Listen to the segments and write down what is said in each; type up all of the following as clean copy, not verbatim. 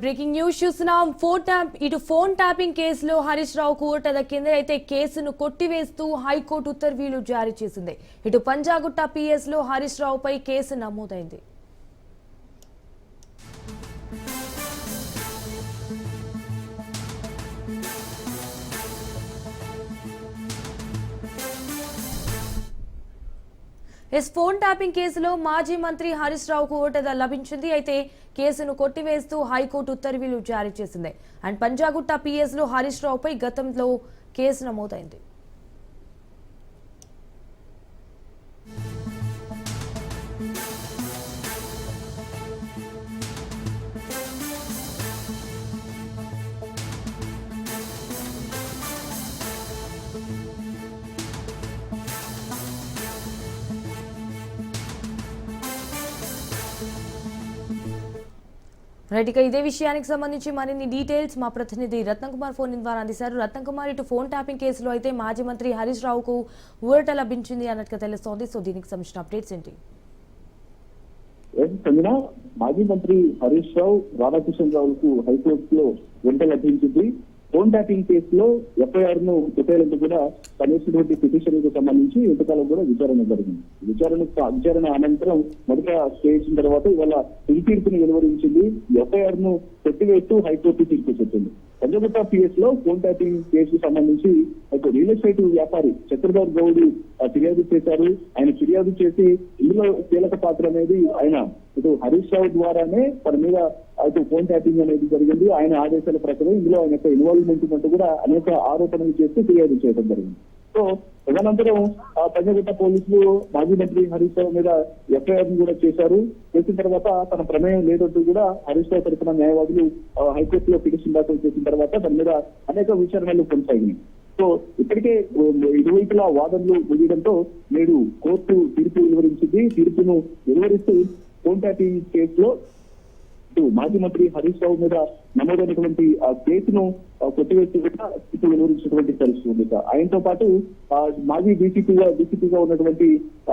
Breaking news చూస్తున్నాం. Phone tapping కేసులో హరీష్ రావు కోర్టుల కింద అయితే కేసును కొట్టివేస్తూ హైకోర్టు ఉత్తర్వులు జారీ చేసింది. ఇటు పంజాగుట్ట పిఎస్ లో హరీష్ రావుపై కేసు నమోదైంది. ఫోన్ ట్యాపింగ్ కేసులో మాజీ మంత్రి హరీష్ రావుకు ఓటద లభించింది. అయితే కేసును కొట్టివేస్తూ హైకోర్టు ఉత్తర్వులు జారీ చేసింది. అండ్ పంజాగుట్ట పిఎస్ లో హరీష్ రావుపై గతంలో కేసు నమోదైంది. రైట్, ఇక ఇదే విషయానికి సంబంధించి మరిన్ని డీటెయిల్స్ మా ప్రతినిధి రత్నకుమార్ ఫోన్ ద్వారా అందిశారు. రత్నకుమార్, ఇటు ఫోన్ ట్యాపింగ్ కేసులో అయితే మాజీ మంత్రి హరీష్ రావుకు ఊరట లభించింది అన్నట్టుగా తెలుస్తోంది. సో దీనికి సంబంధించిన అప్డేట్స్ ఏంటి? మాజీ మంత్రి హరీష్ రావు, రాధాకిషన్ రావుకు హైకోర్టులో వెంట లభించింది. ఫోన్ ట్యాపింగ్ కేసులో ఎఫ్ఐఆర్ ను పెట్టేందుకు కూడా కనీసినటువంటి పిటిషన్ కు సంబంధించి ఇంతకాలం కూడా విచారణ జరిగింది. విచారణ అనంతరం మొదట స్టే చేసిన తర్వాత ఇవాళ తుది తీర్పును వెలువరించింది. ఎఫ్ఐఆర్ ను కొట్టివేస్తూ హైకోర్టు తీర్పు చెప్పింది. పంజాగుట్ట పిఎస్ లో ఫోన్ ట్యాపింగ్ కేసుకు సంబంధించి రియల్ ఎస్టేట్ వ్యాపారి చక్రధర్ గౌడ్ ఫిర్యాదు చేశారు. ఆయన ఫిర్యాదు చేసి ఇందులో కీలక పాత్ర అనేది ఆయన ఇటు హరీష్ రావు ద్వారానే తన మీద అటు ఫోన్ ట్యాపింగ్ అనేది జరిగింది. ఆయన ఆదేశాల ప్రకారం ఇందులో ఆయన యొక్క ఇన్వాల్వ్మెంట్ అంటూ కూడా అనేక ఆరోపణలు చేస్తూ ఫిర్యాదు చేయడం జరిగింది. సో తదనంతరం పంజాగుట్ట పోలీసులు మాజీ మంత్రి హరీష్ రావు మీద ఎఫ్ఐఆర్ కూడా చేశారు. చేసిన తర్వాత తన ప్రమేయం లేదంటూ కూడా హరీష్ రావు తరఫున న్యాయవాదులు హైకోర్టులో పిటిషన్ దాఖలు చేసిన తర్వాత దాని మీద అనేక విచారణలు కొనసాగినాయి. సో ఇప్పటికే ఇరువైపులా వాదనలు ముగియడంతో నేడు కోర్టు తీర్పు వెలువరించింది. తీర్పును వెలువరిస్తూ ఫోన్ ట్యాపింగ్ కేసులో మాజీ మంత్రి హరీష్ రావు మీద నమోదైనటువంటి ఆ కేసును కొట్టివేసి తీర్పు వెలువరించినటువంటి పరిస్థితి ఉంది. ఆయనతో పాటు మాజీ డీసీపీగా ఉన్నటువంటి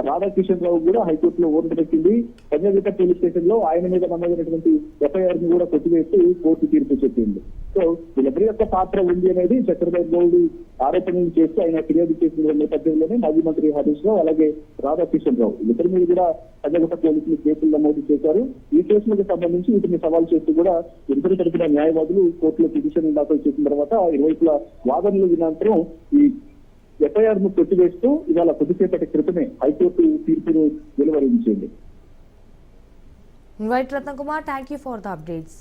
రాధాకిషన్ రావు కూడా హైకోర్టులో ఓటు దక్కింది. పంజాగుట్ట పోలీస్ స్టేషన్ లో ఆయన మీద నమోదైనటువంటి ఎఫ్ఐఆర్ ను కూడా కొట్టివేసి కోర్టు తీర్పు చెప్పింది. సో వీళ్ళెవరి యొక్క పాత్ర ఉంది అనేది చక్రధర్ గౌడ్ ఆరోపణలు చేస్తూ ఆయన ఫిర్యాదు చేసిన నేపథ్యంలోనే మాజీ మంత్రి హరీష్ రావు అలాగే రాధాకిషన్ రావు ఇద్దరి మీద కూడా పంజాగుట్ట పోలీసులు కేసులు నమోదు చేశారు. ఈ కేసులకు సంబంధించి వీటిని సవాల్ చేస్తూ కూడా ఇద్దరు తరపున న్యాయవాదులు కోర్టులో పిటిషన్ దాఖలు చేసిన తర్వాత ఇరువైపుల వాదనలు వినంతరం ఈ ఎఫ్ఐఆర్ ను కొట్టివేస్తూ ఇవాళ కొద్దిసేపటి క్రితమే హైకోర్టు తీర్పును వెలువరించింది. Right Ratnakumar, thank you for the updates.